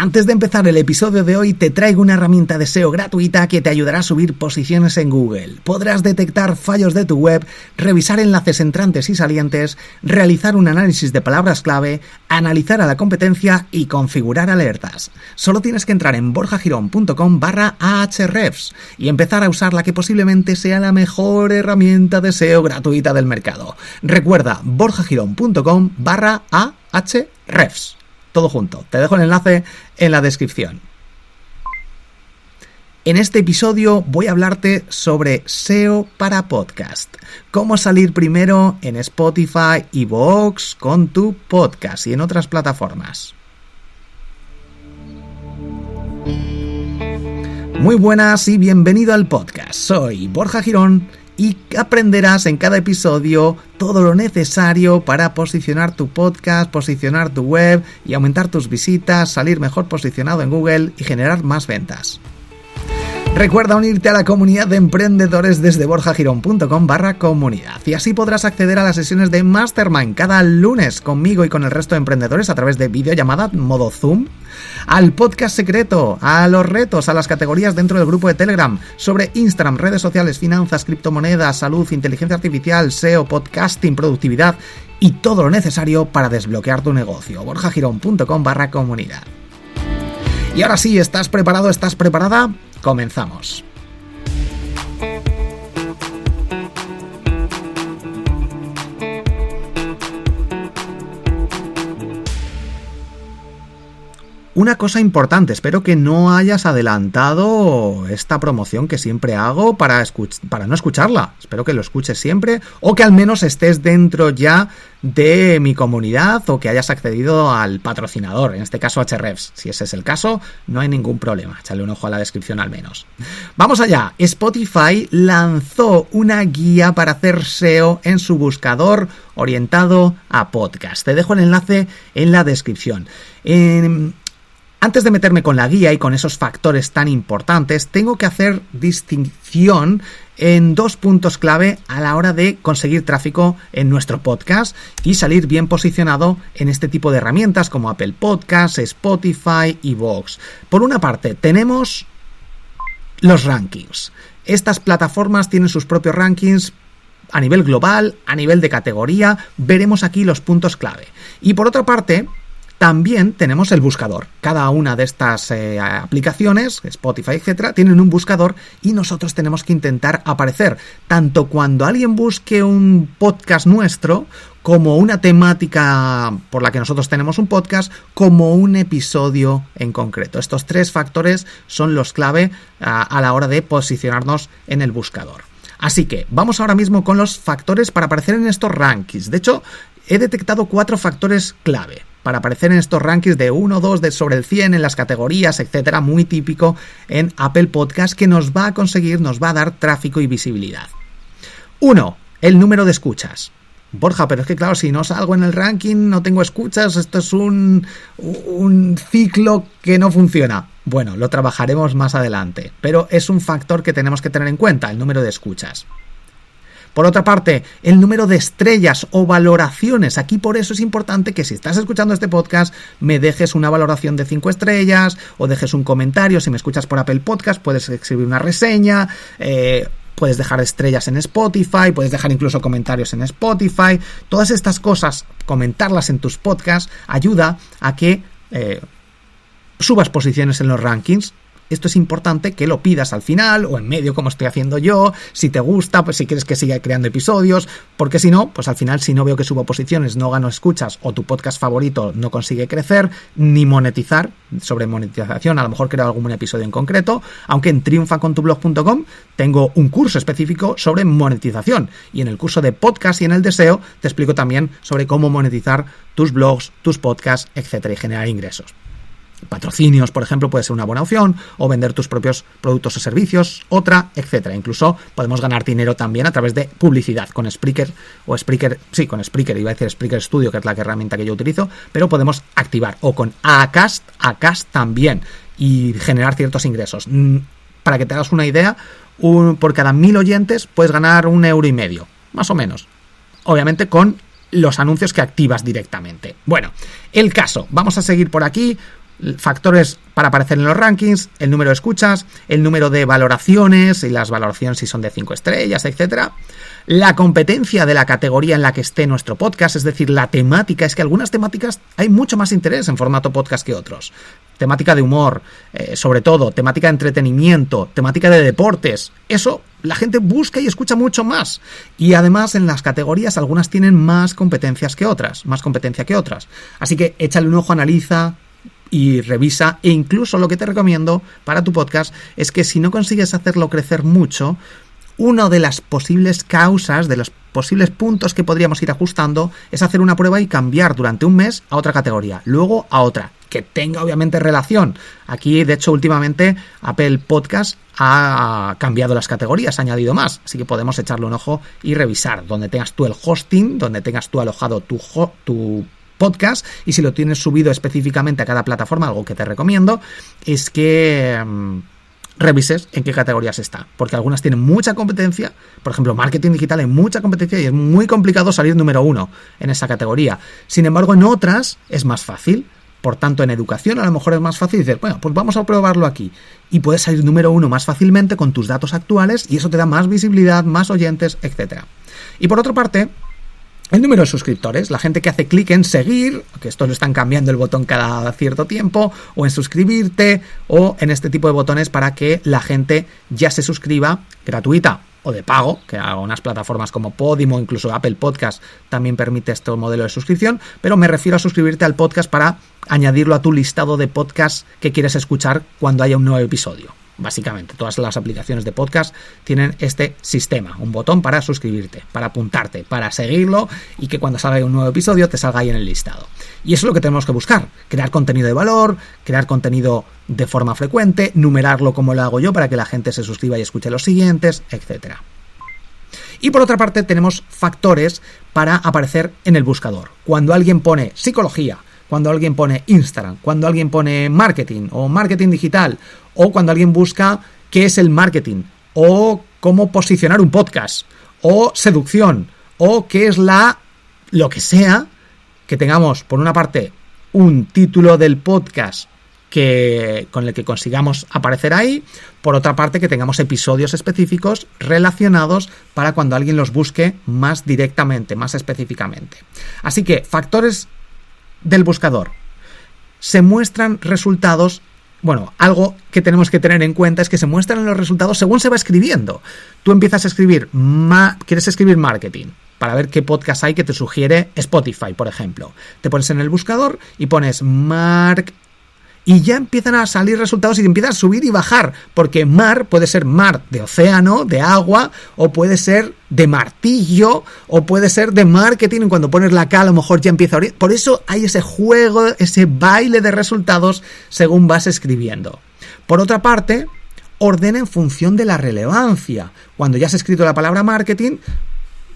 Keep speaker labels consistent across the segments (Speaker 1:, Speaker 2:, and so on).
Speaker 1: Antes de empezar el episodio de hoy, te traigo una herramienta de SEO gratuita que te ayudará a subir posiciones en Google. Podrás detectar fallos de tu web, revisar enlaces entrantes y salientes, realizar un análisis de palabras clave, analizar a la competencia y configurar alertas. Solo tienes que entrar en borjagirón.com/ahrefs y empezar a usar la que posiblemente sea la mejor herramienta de SEO gratuita del mercado. Recuerda, borjagirón.com/ahrefs. Todo junto. Te dejo el enlace en la descripción. En este episodio voy a hablarte sobre SEO para podcast. Cómo salir primero en Spotify, iVoox, con tu podcast y en otras plataformas. Muy buenas y bienvenido al podcast. Soy Borja Girón y aprenderás en cada episodio todo lo necesario para posicionar tu podcast, posicionar tu web y aumentar tus visitas, salir mejor posicionado en Google y generar más ventas. Recuerda unirte a la comunidad de emprendedores desde borjagirón.com/comunidad y así podrás acceder a las sesiones de Mastermind cada lunes conmigo y con el resto de emprendedores a través de videollamada modo Zoom, al podcast secreto, a los retos, a las categorías dentro del grupo de Telegram sobre Instagram, redes sociales, finanzas, criptomonedas, salud, inteligencia artificial, SEO, podcasting, productividad y todo lo necesario para desbloquear tu negocio. borjagirón.com/comunidad. Y ahora sí, ¿estás preparado? ¿Estás preparada? Comenzamos. Una cosa importante, espero que no hayas adelantado esta promoción que siempre hago para no escucharla. Espero que lo escuches siempre o que al menos estés dentro ya de mi comunidad o que hayas accedido al patrocinador, en este caso Ahrefs. Si ese es el caso, no hay ningún problema. Échale un ojo a la descripción al menos. Vamos allá. Spotify lanzó una guía para hacer SEO en su buscador orientado a podcast. Te dejo el enlace en la descripción. Antes de meterme con la guía y con esos factores tan importantes, tengo que hacer distinción en dos puntos clave a la hora de conseguir tráfico en nuestro podcast y salir bien posicionado en este tipo de herramientas como Apple Podcasts, Spotify y iVoox. Por una parte, tenemos los rankings. Estas plataformas tienen sus propios rankings a nivel global, a nivel de categoría. Veremos aquí los puntos clave. Y por otra parte, también tenemos el buscador. Cada una de estas aplicaciones, Spotify, etcétera, tienen un buscador y nosotros tenemos que intentar aparecer tanto cuando alguien busque un podcast nuestro, como una temática por la que nosotros tenemos un podcast, como un episodio en concreto. Estos tres factores son los clave a la hora de posicionarnos en el buscador. Así que vamos ahora mismo con los factores para aparecer en estos rankings. De hecho, he detectado 4 factores clave para aparecer en estos rankings de 1, 2, sobre el 100 en las categorías, etcétera, muy típico en Apple Podcast, que nos va a dar tráfico y visibilidad. 1. El número de escuchas. Borja, pero es que claro, si no salgo en el ranking, no tengo escuchas, esto es un ciclo que no funciona. Bueno, lo trabajaremos más adelante, pero es un factor que tenemos que tener en cuenta, el número de escuchas. Por otra parte, el número de estrellas o valoraciones. Aquí por eso es importante que si estás escuchando este podcast me dejes una valoración de 5 estrellas o dejes un comentario. Si me escuchas por Apple Podcast puedes escribir una reseña, puedes dejar estrellas en Spotify, puedes dejar incluso comentarios en Spotify. Todas estas cosas, comentarlas en tus podcasts, ayuda a que subas posiciones en los rankings. Esto es importante que lo pidas al final o en medio, como estoy haciendo yo. Si te gusta, pues si quieres que siga creando episodios, porque si no, pues al final si no veo que subo posiciones, no gano escuchas o tu podcast favorito no consigue crecer ni monetizar. Sobre monetización a lo mejor creo algún episodio en concreto, aunque en triunfacontublog.com tengo un curso específico sobre monetización y en el curso de podcast y en el de SEO te explico también sobre cómo monetizar tus blogs, tus podcasts, etcétera, y generar ingresos. Patrocinios, por ejemplo, puede ser una buena opción, o vender tus propios productos o servicios, otra, etcétera. Incluso podemos ganar dinero también a través de publicidad con Spreaker con Spreaker, iba a decir Spreaker Studio, que es la herramienta que yo utilizo, pero podemos activar, o con Acast también, y generar ciertos ingresos. Para que te hagas una idea, por cada 1000 oyentes puedes ganar 1,5 €, más o menos. Obviamente con los anuncios que activas directamente. Bueno, el caso, vamos a seguir por aquí. factores para aparecer en los rankings, el número de escuchas, el número de valoraciones y las valoraciones si son de 5 estrellas, etcétera. La competencia de la categoría en la que esté nuestro podcast, es decir, la temática. Es que algunas temáticas hay mucho más interés en formato podcast que otros. Temática de humor, sobre todo, temática de entretenimiento, temática de deportes. Eso la gente busca y escucha mucho más. Y además en las categorías algunas tienen más competencia que otras. Así que échale un ojo, analiza y revisa. E incluso lo que te recomiendo para tu podcast es que si no consigues hacerlo crecer mucho, una de las posibles causas, de los posibles puntos que podríamos ir ajustando, es hacer una prueba y cambiar durante un mes a otra categoría, luego a otra, que tenga obviamente relación. Aquí, de hecho, últimamente Apple Podcast ha cambiado las categorías, ha añadido más, así que podemos echarle un ojo y revisar donde tengas tú el hosting, donde tengas tú alojado tu podcast, y si lo tienes subido específicamente a cada plataforma. Algo que te recomiendo es que revises en qué categorías está, porque algunas tienen mucha competencia. Por ejemplo, marketing digital hay mucha competencia y es muy complicado salir número 1 en esa categoría. Sin embargo, en otras es más fácil. Por tanto, en educación a lo mejor es más fácil decir, bueno, pues vamos a probarlo aquí, y puedes salir número 1 más fácilmente con tus datos actuales, y eso te da más visibilidad, más oyentes, etcétera. Y por otra parte, el número de suscriptores, la gente que hace clic en seguir, que esto lo están cambiando el botón cada cierto tiempo, o en suscribirte, o en este tipo de botones para que la gente ya se suscriba, gratuita o de pago, que algunas plataformas como Podimo, incluso Apple Podcast, también permite este modelo de suscripción, pero me refiero a suscribirte al podcast para añadirlo a tu listado de podcasts que quieres escuchar cuando haya un nuevo episodio. Básicamente, todas las aplicaciones de podcast tienen este sistema, un botón para suscribirte, para apuntarte, para seguirlo y que cuando salga un nuevo episodio te salga ahí en el listado. Y eso es lo que tenemos que buscar, crear contenido de valor, crear contenido de forma frecuente, numerarlo como lo hago yo para que la gente se suscriba y escuche los siguientes, etcétera. Y por otra parte tenemos factores para aparecer en el buscador. Cuando alguien pone psicología, cuando alguien pone Instagram, cuando alguien pone marketing o marketing digital, o cuando alguien busca qué es el marketing, o cómo posicionar un podcast, o seducción, o qué es lo que sea, que tengamos por una parte un título del podcast con el que consigamos aparecer ahí, por otra parte que tengamos episodios específicos relacionados para cuando alguien los busque más directamente, más específicamente. Así que factores del buscador. Se muestran resultados. Bueno, algo que tenemos que tener en cuenta es que se muestran los resultados según se va escribiendo. Tú empiezas a escribir, quieres escribir marketing, para ver qué podcast hay que te sugiere Spotify, por ejemplo. Te pones en el buscador y pones y ya empiezan a salir resultados y empiezas a subir y bajar, porque mar puede ser mar de océano, de agua, o puede ser de martillo, o puede ser de marketing, y cuando pones la K a lo mejor ya empieza a abrir. Por eso hay ese juego, ese baile de resultados según vas escribiendo. Por otra parte, ordena en función de la relevancia. Cuando ya has escrito la palabra marketing,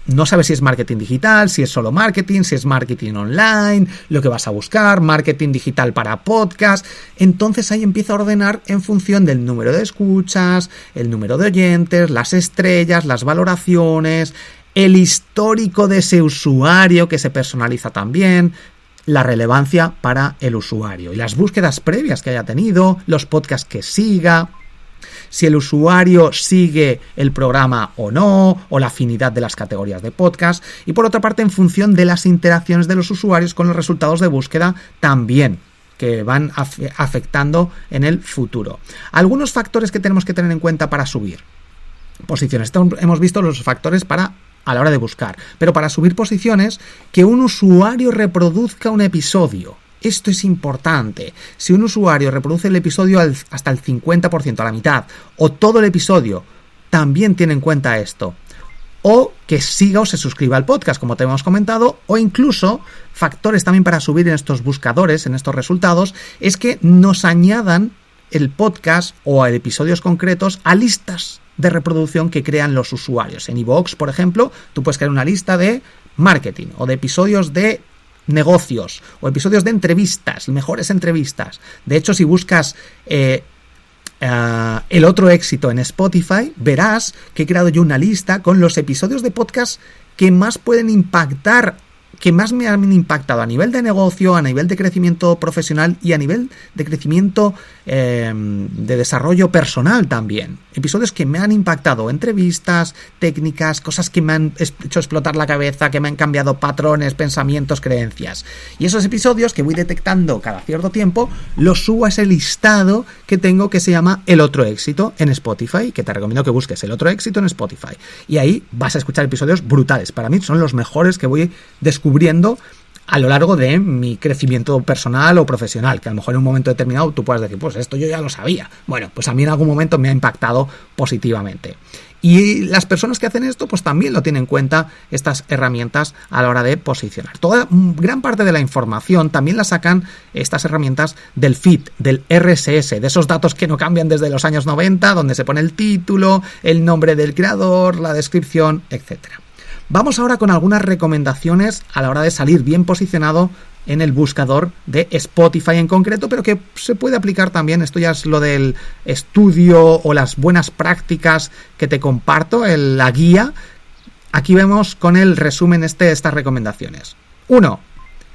Speaker 1: no sabes si es marketing digital, si es solo marketing, si es marketing online, lo que vas a buscar, marketing digital para podcast. Entonces ahí empieza a ordenar en función del número de escuchas, el número de oyentes, las estrellas, las valoraciones, el histórico de ese usuario que se personaliza también, la relevancia para el usuario y las búsquedas previas que haya tenido, los podcasts que siga, si el usuario sigue el programa o no, o la afinidad de las categorías de podcast, y por otra parte en función de las interacciones de los usuarios con los resultados de búsqueda también, que van afectando en el futuro. Algunos factores que tenemos que tener en cuenta para subir posiciones. Hemos visto los factores a la hora de buscar, pero para subir posiciones, que un usuario reproduzca un episodio. Esto es importante. Si un usuario reproduce el episodio hasta el 50%, a la mitad, o todo el episodio, también tiene en cuenta esto. O que siga o se suscriba al podcast, como te hemos comentado, o incluso factores también para subir en estos buscadores, en estos resultados, es que nos añadan el podcast o a episodios concretos a listas de reproducción que crean los usuarios. En iVoox, por ejemplo, tú puedes crear una lista de marketing o de episodios de negocios o episodios de entrevistas, mejores entrevistas. De hecho, si buscas el otro éxito en Spotify, verás que he creado yo una lista con los episodios de podcast que más pueden impactar que más me han impactado a nivel de negocio, a nivel de crecimiento profesional y a nivel de crecimiento de desarrollo personal también. Episodios que me han impactado, entrevistas, técnicas, cosas que me han hecho explotar la cabeza, que me han cambiado patrones, pensamientos, creencias. Y esos episodios que voy detectando cada cierto tiempo, los subo a ese listado que tengo que se llama El Otro Éxito en Spotify, que te recomiendo que busques El Otro Éxito en Spotify. Y ahí vas a escuchar episodios brutales. Para mí son los mejores que voy descubriendo a lo largo de mi crecimiento personal o profesional, que a lo mejor en un momento determinado tú puedas decir, pues esto yo ya lo sabía. Bueno, pues a mí en algún momento me ha impactado positivamente. Y las personas que hacen esto, pues también lo tienen en cuenta estas herramientas a la hora de posicionar. Gran parte de la información también la sacan estas herramientas del feed, del RSS, de esos datos que no cambian desde los años 90, donde se pone el título, el nombre del creador, la descripción, etcétera. Vamos ahora con algunas recomendaciones a la hora de salir bien posicionado en el buscador de Spotify en concreto, pero que se puede aplicar también, esto ya es lo del estudio o las buenas prácticas que te comparto, la guía. Aquí vemos con el resumen estas recomendaciones. 1.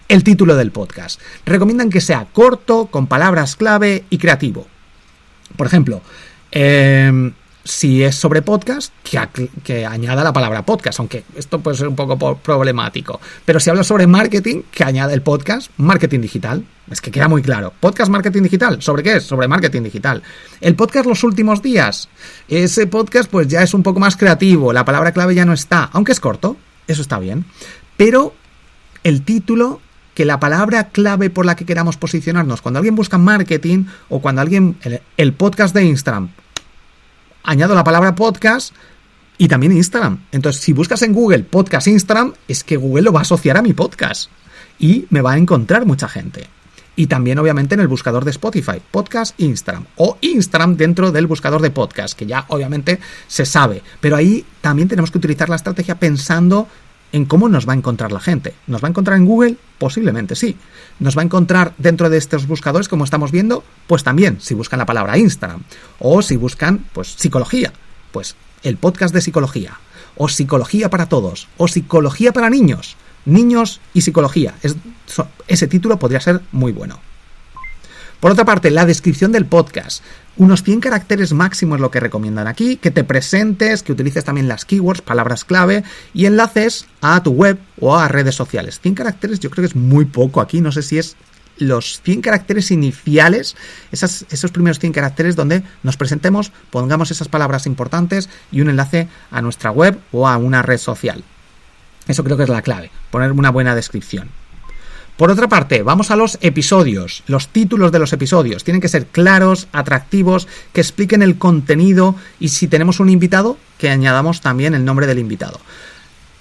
Speaker 1: El título del podcast. Recomiendan que sea corto, con palabras clave y creativo. Por ejemplo, si es sobre podcast, que añada la palabra podcast, aunque esto puede ser un poco problemático. Pero si habla sobre marketing, que añada el podcast marketing digital. Es que queda muy claro. Podcast marketing digital. ¿Sobre qué es? Sobre marketing digital. El podcast los últimos días. Ese podcast pues ya es un poco más creativo. La palabra clave ya no está. Aunque es corto. Eso está bien. Pero el título, que la palabra clave por la que queramos posicionarnos, cuando alguien busca marketing o cuando alguien... El podcast de Instagram, añado la palabra podcast y también Instagram. Entonces, si buscas en Google podcast Instagram, es que Google lo va a asociar a mi podcast y me va a encontrar mucha gente. Y también, obviamente, en el buscador de Spotify, podcast Instagram, o Instagram dentro del buscador de podcast, que ya obviamente se sabe. Pero ahí también tenemos que utilizar la estrategia pensando en cómo nos va a encontrar la gente. ¿Nos va a encontrar en Google? Posiblemente sí. ¿Nos va a encontrar dentro de estos buscadores, como estamos viendo? Pues también, si buscan la palabra Instagram. O si buscan, pues, psicología. Pues el podcast de psicología. O psicología para todos. O psicología para niños. Niños y psicología. Ese título podría ser muy bueno. Por otra parte, la descripción del podcast. Unos 100 caracteres máximo es lo que recomiendan aquí, que te presentes, que utilices también las keywords, palabras clave y enlaces a tu web o a redes sociales. 100 caracteres yo creo que es muy poco aquí, no sé si es los 100 caracteres iniciales, esos primeros 100 caracteres donde nos presentemos, pongamos esas palabras importantes y un enlace a nuestra web o a una red social. Eso creo que es la clave, poner una buena descripción. Por otra parte, vamos a los episodios. Los títulos de los episodios tienen que ser claros, atractivos, que expliquen el contenido y si tenemos un invitado, que añadamos también el nombre del invitado.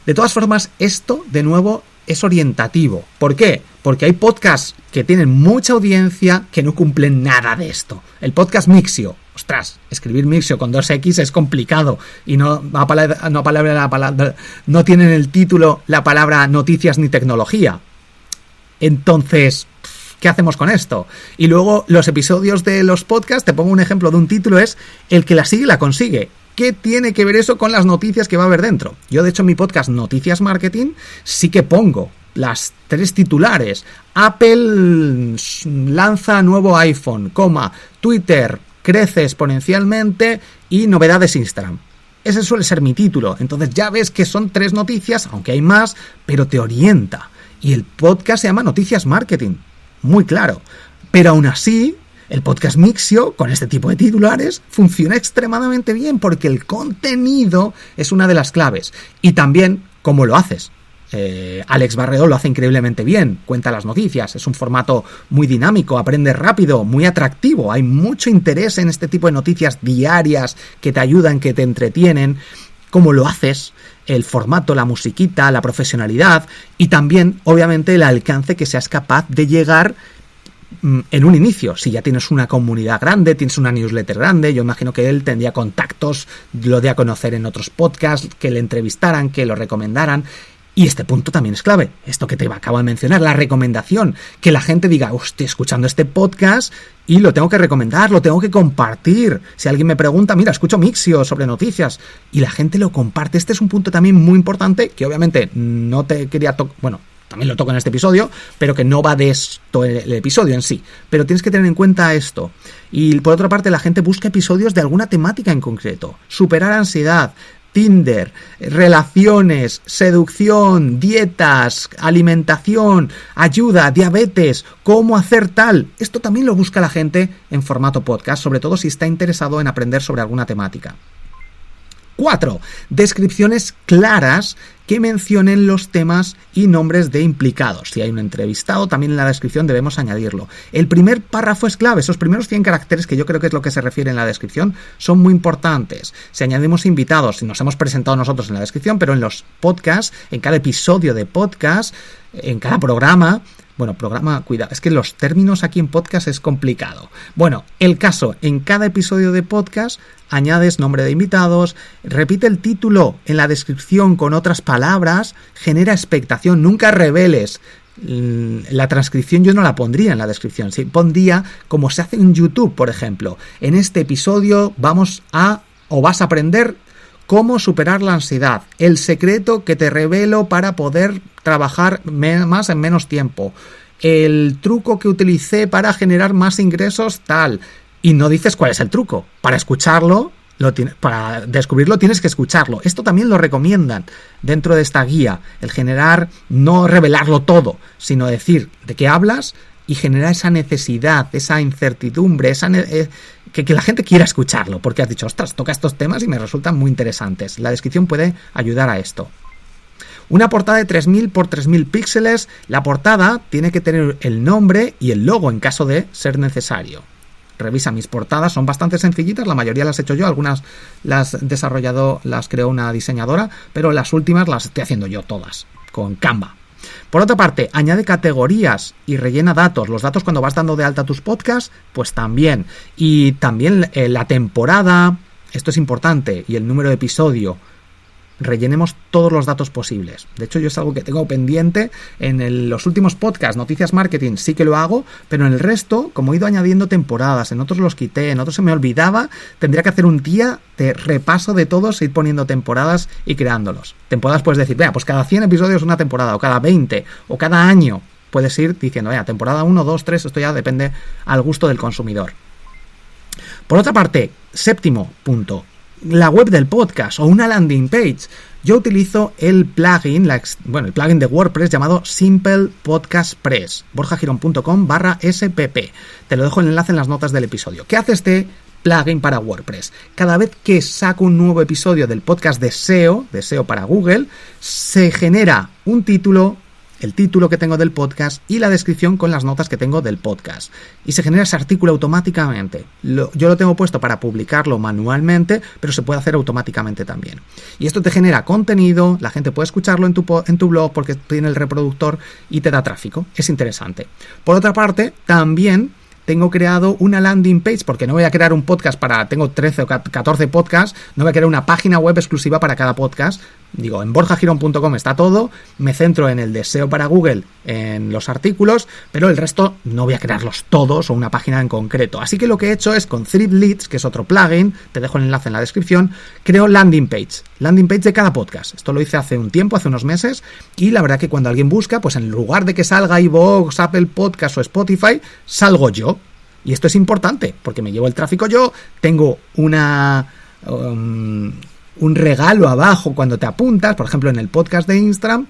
Speaker 1: De todas formas, esto, de nuevo, es orientativo. ¿Por qué? Porque hay podcasts que tienen mucha audiencia que no cumplen nada de esto. El podcast Mixio. Ostras, escribir Mixio con 2X es complicado y no tienen el título la palabra noticias ni tecnología. Entonces, ¿qué hacemos con esto? Y luego los episodios de los podcasts, te pongo un ejemplo de un título, es El que la sigue la consigue. ¿Qué tiene que ver eso con las noticias que va a haber dentro? Yo, de hecho, en mi podcast Noticias Marketing sí que pongo las 3 titulares. Apple lanza nuevo iPhone, Twitter crece exponencialmente y novedades Instagram. Ese suele ser mi título. Entonces ya ves que son 3 noticias, aunque hay más, pero te orienta. Y el podcast se llama Noticias Marketing. Muy claro. Pero aún así, el podcast Mixio, con este tipo de titulares, funciona extremadamente bien porque el contenido es una de las claves. Y también, ¿cómo lo haces? Alex Barredo lo hace increíblemente bien. Cuenta las noticias. Es un formato muy dinámico, aprende rápido, muy atractivo. Hay mucho interés en este tipo de noticias diarias que te ayudan, que te entretienen. ¿Cómo lo haces? El formato, la musiquita, la profesionalidad y también, obviamente, el alcance que seas capaz de llegar en un inicio. Si ya tienes una comunidad grande, tienes una newsletter grande, yo imagino que él tendría contactos, lo de a conocer en otros podcasts, que le entrevistaran, que lo recomendaran. Y este punto también es clave, esto que te acabo de mencionar, la recomendación, que la gente diga, estoy escuchando este podcast y lo tengo que recomendar, lo tengo que compartir. Si alguien me pregunta, mira, escucho Mixio sobre noticias y la gente lo comparte. Este es un punto también muy importante que obviamente no te quería también lo toco en este episodio, pero que no va de esto el episodio en sí. Pero tienes que tener en cuenta esto. Y por otra parte, la gente busca episodios de alguna temática en concreto. Superar ansiedad, Tinder, relaciones, seducción, dietas, alimentación, ayuda, diabetes, cómo hacer tal. Esto también lo busca la gente en formato podcast, sobre todo si está interesado en aprender sobre alguna temática. 4. Descripciones claras que mencionen los temas y nombres de implicados. Si hay un entrevistado, también en la descripción debemos añadirlo. El primer párrafo es clave. Esos primeros 100 caracteres, que yo creo que es lo que se refiere en la descripción, son muy importantes. Si añadimos invitados, si nos hemos presentado nosotros en la descripción, pero en los podcasts, en cada episodio de podcast, en cada programa... Bueno, cuidado, es que los términos aquí en podcast es complicado. Bueno, el caso, en cada episodio de podcast añades nombre de invitados, repite el título en la descripción con otras palabras, genera expectación, nunca reveles. La transcripción yo no la pondría en la descripción, ¿sí? Pondría como se hace en YouTube, por ejemplo. En este episodio vas a aprender cómo superar la ansiedad, el secreto que te revelo para poder trabajar más en menos tiempo, el truco que utilicé para generar más ingresos, tal. Y no dices cuál es el truco. Para escucharlo, para descubrirlo tienes que escucharlo. Esto también lo recomiendan dentro de esta guía, el generar, no revelarlo todo, sino decir de qué hablas y generar esa necesidad, esa incertidumbre, que la gente quiera escucharlo, porque has dicho, ostras, toca estos temas y me resultan muy interesantes. La descripción puede ayudar a esto. Una portada de 3000 por 3000 píxeles. La portada tiene que tener el nombre y el logo en caso de ser necesario. Revisa mis portadas, son bastante sencillitas, la mayoría las he hecho yo, algunas las he desarrollado, las creó una diseñadora, pero las últimas las estoy haciendo yo todas, con Canva. Por otra parte, añade categorías y rellena datos. Los datos cuando vas dando de alta tus podcasts, pues también. Y también la temporada, esto es importante, y el número de episodio. Rellenemos todos los datos posibles. De hecho, yo es algo que tengo pendiente en los últimos podcasts, Noticias Marketing, sí que lo hago, pero en el resto, como he ido añadiendo temporadas, en otros los quité, en otros se me olvidaba, tendría que hacer un día de repaso de todos, ir poniendo temporadas y creándolos. Temporadas puedes decir, vea, pues cada 100 episodios una temporada, o cada 20, o cada año puedes ir diciendo, vea, temporada 1, 2, 3, esto ya depende al gusto del consumidor. Por otra parte, 7º punto, la web del podcast o una landing page. Yo utilizo el plugin, el plugin de WordPress llamado Simple Podcast Press, borjagirón.com/spp. Te lo dejo el enlace en las notas del episodio. ¿Qué hace este plugin para WordPress? Cada vez que saco un nuevo episodio del podcast de SEO para Google, se genera un título, el título que tengo del podcast y la descripción con las notas que tengo del podcast. Y se genera ese artículo automáticamente. Yo lo tengo puesto para publicarlo manualmente, pero se puede hacer automáticamente también. Y esto te genera contenido, la gente puede escucharlo en tu blog porque tiene el reproductor y te da tráfico. Es interesante. Por otra parte, también tengo creado una landing page, porque no voy a crear un podcast tengo 13 o 14 podcasts, no voy a crear una página web exclusiva para cada podcast. Digo, en borjagirón.com está todo, me centro en el deseo para Google, en los artículos, pero el resto no voy a crearlos todos o una página en concreto. Así que lo que he hecho es con Threadleads, que es otro plugin, te dejo el enlace en la descripción, creo landing page de cada podcast. Esto lo hice hace un tiempo, hace unos meses, y la verdad que cuando alguien busca, pues en lugar de que salga iVoox, Apple Podcast o Spotify, salgo yo. Y esto es importante, porque me llevo el tráfico yo, tengo un regalo abajo cuando te apuntas, por ejemplo en el podcast de Instagram,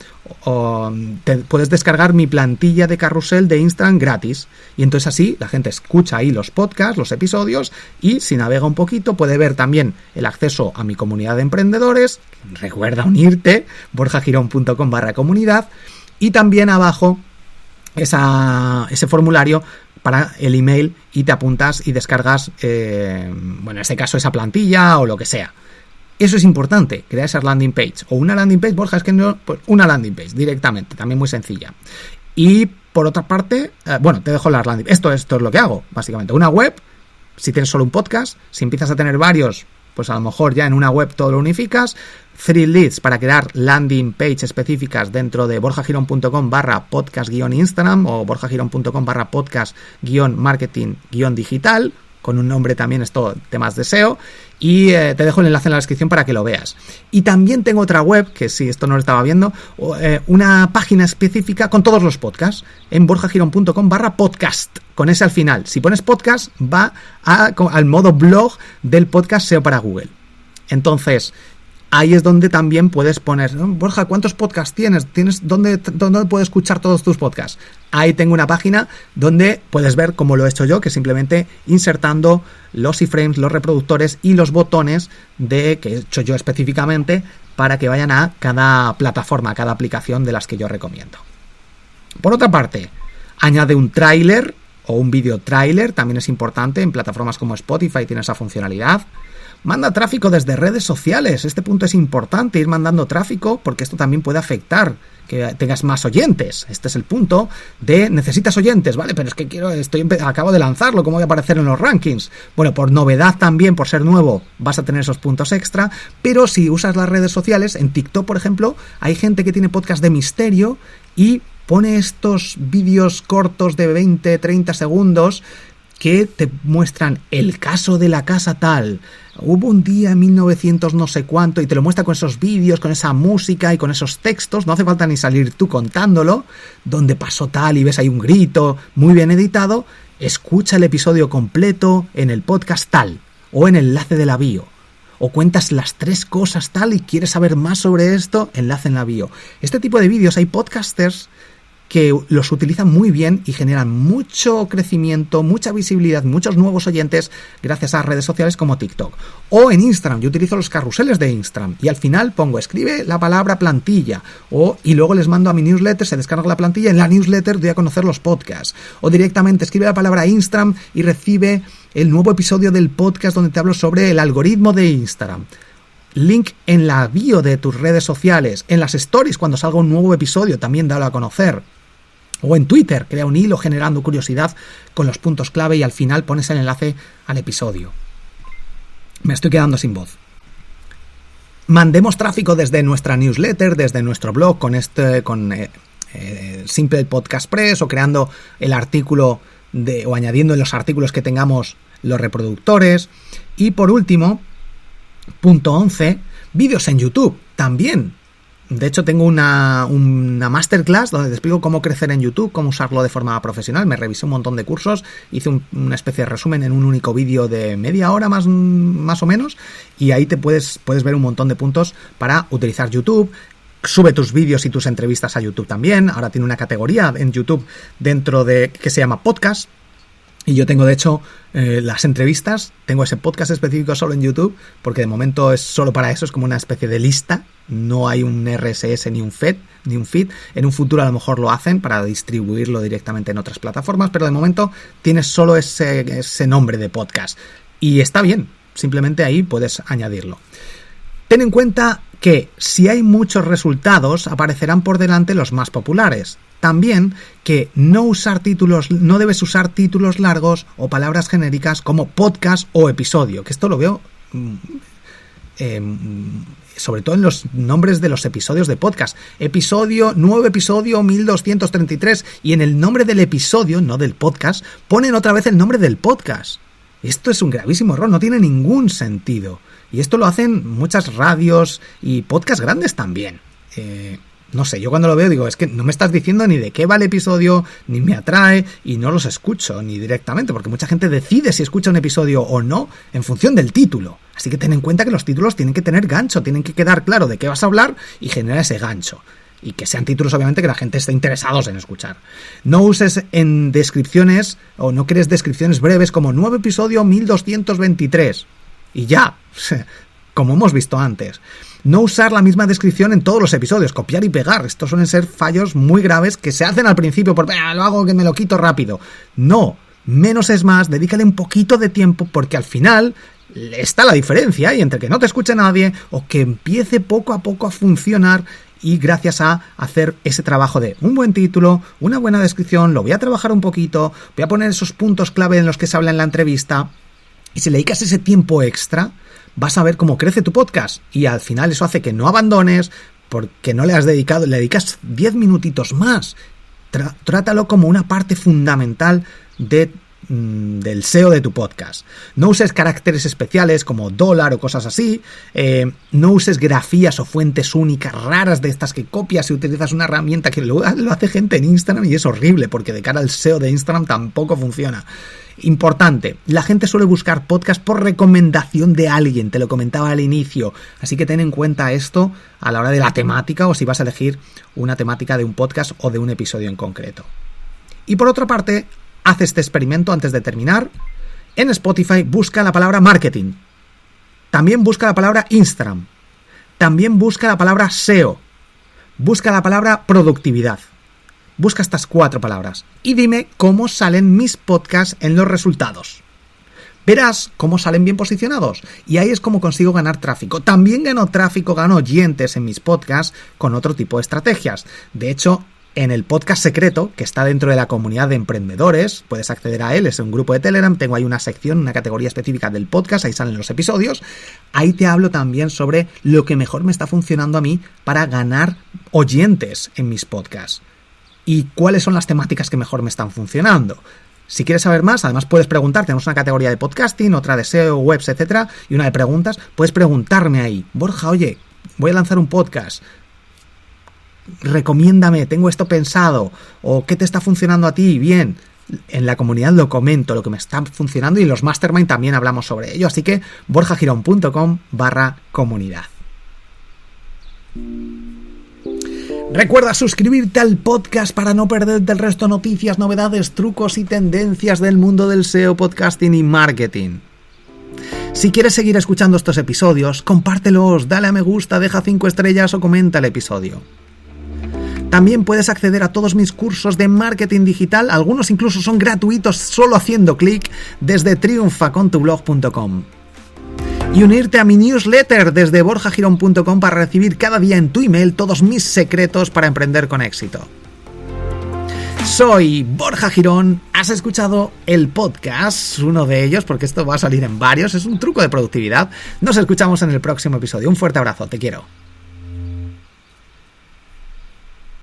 Speaker 1: te puedes descargar mi plantilla de carrusel de Instagram gratis, y entonces así la gente escucha ahí los podcasts, los episodios, y si navega un poquito puede ver también el acceso a mi comunidad de emprendedores. Recuerda unirte, borjagirón.com/comunidad, y también abajo ese formulario para el email, y te apuntas y descargas, en este caso esa plantilla o lo que sea. Eso es importante, crear esa landing page. O una landing page, Borja, es que no, pues una landing page directamente, también muy sencilla. Y por otra parte, te dejo las landing. Esto es lo que hago, básicamente. Una web, si tienes solo un podcast, si empiezas a tener varios, pues a lo mejor ya en una web todo lo unificas. Threadleads para crear landing page específicas dentro de borjagirón.com/podcast-instagram o borjagirón.com/podcast-marketing-digital. con un nombre también, esto, temas de SEO, y te dejo el enlace en la descripción para que lo veas. Y también tengo otra web, que si esto no lo estaba viendo, una página específica con todos los podcasts, en borjagirón.com/podcast, con ese al final. Si pones podcast, va al modo blog del podcast SEO para Google. Entonces, ahí es donde también puedes poner, Borja, ¿cuántos podcasts tienes? ¿Dónde puedes escuchar todos tus podcasts? Ahí tengo una página donde puedes ver cómo lo he hecho yo, que simplemente insertando los iframes, los reproductores y los botones que he hecho yo específicamente para que vayan a cada plataforma, a cada aplicación de las que yo recomiendo. Por otra parte, añade un tráiler o un vídeo tráiler, también es importante, en plataformas como Spotify tiene esa funcionalidad. Manda tráfico desde redes sociales. Este punto es importante, ir mandando tráfico, porque esto también puede afectar que tengas más oyentes. Este es el punto de necesitas oyentes, ¿vale? Pero es que acabo de lanzarlo, ¿cómo voy a aparecer en los rankings? Bueno, por novedad también, por ser nuevo, vas a tener esos puntos extra, pero si usas las redes sociales, en TikTok, por ejemplo, hay gente que tiene podcast de misterio y pone estos vídeos cortos de 20, 30 segundos que te muestran el caso de la casa tal. Hubo un día en 1900 no sé cuánto, y te lo muestra con esos vídeos, con esa música y con esos textos, no hace falta ni salir tú contándolo, donde pasó tal y ves ahí un grito, muy bien editado. Escucha el episodio completo en el podcast tal, o en el enlace de la bio, o cuentas las 3 cosas tal y quieres saber más sobre esto, enlace en la bio. Este tipo de vídeos hay podcasters que los utilizan muy bien y generan mucho crecimiento, mucha visibilidad, muchos nuevos oyentes gracias a redes sociales como TikTok. O en Instagram, yo utilizo los carruseles de Instagram y al final pongo, escribe la palabra plantilla, y luego les mando a mi newsletter, se descarga la plantilla, en la newsletter doy a conocer los podcasts. O directamente escribe la palabra Instagram y recibe el nuevo episodio del podcast donde te hablo sobre el algoritmo de Instagram. Link en la bio de tus redes sociales, en las stories cuando salga un nuevo episodio también dalo a conocer. O en Twitter, crea un hilo generando curiosidad con los puntos clave y al final pones el enlace al episodio. Me estoy quedando sin voz. Mandemos tráfico desde nuestra newsletter, desde nuestro blog, con Simple Podcast Press, o creando el artículo o añadiendo en los artículos que tengamos los reproductores. Y por último, punto 11, vídeos en YouTube también. De hecho, tengo una masterclass donde te explico cómo crecer en YouTube, cómo usarlo de forma profesional. Me revisé un montón de cursos, hice una especie de resumen en un único vídeo de media hora más o menos, y ahí te puedes ver un montón de puntos para utilizar YouTube. Sube tus vídeos y tus entrevistas a YouTube también. Ahora tiene una categoría en YouTube dentro de que se llama podcast. Y yo tengo, de hecho, las entrevistas, tengo ese podcast específico solo en YouTube, porque de momento es solo para eso, es como una especie de lista, no hay un RSS ni un feed. En un futuro a lo mejor lo hacen para distribuirlo directamente en otras plataformas, pero de momento tienes solo ese nombre de podcast. Y está bien, simplemente ahí puedes añadirlo. Ten en cuenta que si hay muchos resultados, aparecerán por delante los más populares. También que no debes usar títulos largos o palabras genéricas como podcast o episodio, que esto lo veo sobre todo en los nombres de los episodios de podcast. Nuevo episodio 1233, y en el nombre del episodio, no del podcast, ponen otra vez el nombre del podcast. Esto es un gravísimo error, no tiene ningún sentido. Y esto lo hacen muchas radios y podcasts grandes también. No sé, yo cuando lo veo digo, es que no me estás diciendo ni de qué va el episodio, ni me atrae, y no los escucho ni directamente, porque mucha gente decide si escucha un episodio o no en función del título. Así que ten en cuenta que los títulos tienen que tener gancho, tienen que quedar claro de qué vas a hablar y generar ese gancho. Y que sean títulos, obviamente, que la gente esté interesados en escuchar. No uses en descripciones, o no crees descripciones breves como nuevo episodio 1223. Y ya, como hemos visto antes. No usar la misma descripción en todos los episodios, copiar y pegar. Estos suelen ser fallos muy graves que se hacen al principio porque lo hago que me lo quito rápido. No, menos es más, dedícale un poquito de tiempo porque al final está la diferencia y entre que no te escuche nadie o que empiece poco a poco a funcionar, y gracias a hacer ese trabajo de un buen título, una buena descripción, lo voy a trabajar un poquito, voy a poner esos puntos clave en los que se habla en la entrevista, y si le dedicas ese tiempo extra, vas a ver cómo crece tu podcast, y al final eso hace que no abandones, porque no le dedicas 10 minutitos más. Trátalo como una parte fundamental de del SEO de tu podcast. No uses caracteres especiales como dólar o cosas así. No uses grafías o fuentes únicas raras de estas que copias y utilizas una herramienta que lo hace gente en Instagram y es horrible porque de cara al SEO de Instagram tampoco funciona. Importante, la gente suele buscar podcast por recomendación de alguien, te lo comentaba al inicio, así que ten en cuenta esto a la hora de la temática o si vas a elegir una temática de un podcast o de un episodio en concreto. Y por otra parte, haz este experimento antes de terminar. En Spotify busca la palabra marketing, también busca la palabra Instagram, también busca la palabra SEO, busca la palabra productividad. Busca estas 4 palabras y dime cómo salen mis podcasts en los resultados. Verás cómo salen bien posicionados y ahí es como consigo ganar tráfico. También gano tráfico, gano oyentes en mis podcasts con otro tipo de estrategias. De hecho, en el podcast secreto, que está dentro de la comunidad de emprendedores, puedes acceder a él, es un grupo de Telegram, tengo ahí una sección, una categoría específica del podcast, ahí salen los episodios, ahí te hablo también sobre lo que mejor me está funcionando a mí para ganar oyentes en mis podcasts. Y cuáles son las temáticas que mejor me están funcionando. Si quieres saber más, además puedes preguntar, tenemos una categoría de podcasting, otra de SEO, webs, etcétera, y una de preguntas, puedes preguntarme ahí, Borja, oye, voy a lanzar un podcast, recomiéndame, tengo esto pensado, o qué te está funcionando a ti, bien. En la comunidad lo comento, lo que me está funcionando, y en los mastermind también hablamos sobre ello, así que borjagirón.com/comunidad. Recuerda suscribirte al podcast para no perderte el resto de noticias, novedades, trucos y tendencias del mundo del SEO, podcasting y marketing. Si quieres seguir escuchando estos episodios, compártelos, dale a me gusta, deja 5 estrellas o comenta el episodio. También puedes acceder a todos mis cursos de marketing digital, algunos incluso son gratuitos solo haciendo clic desde triunfacontublog.com. Y unirte a mi newsletter desde borjagirón.com para recibir cada día en tu email todos mis secretos para emprender con éxito. Soy Borja Girón, has escuchado el podcast, uno de ellos, porque esto va a salir en varios, es un truco de productividad. Nos escuchamos en el próximo episodio. Un fuerte abrazo, te quiero.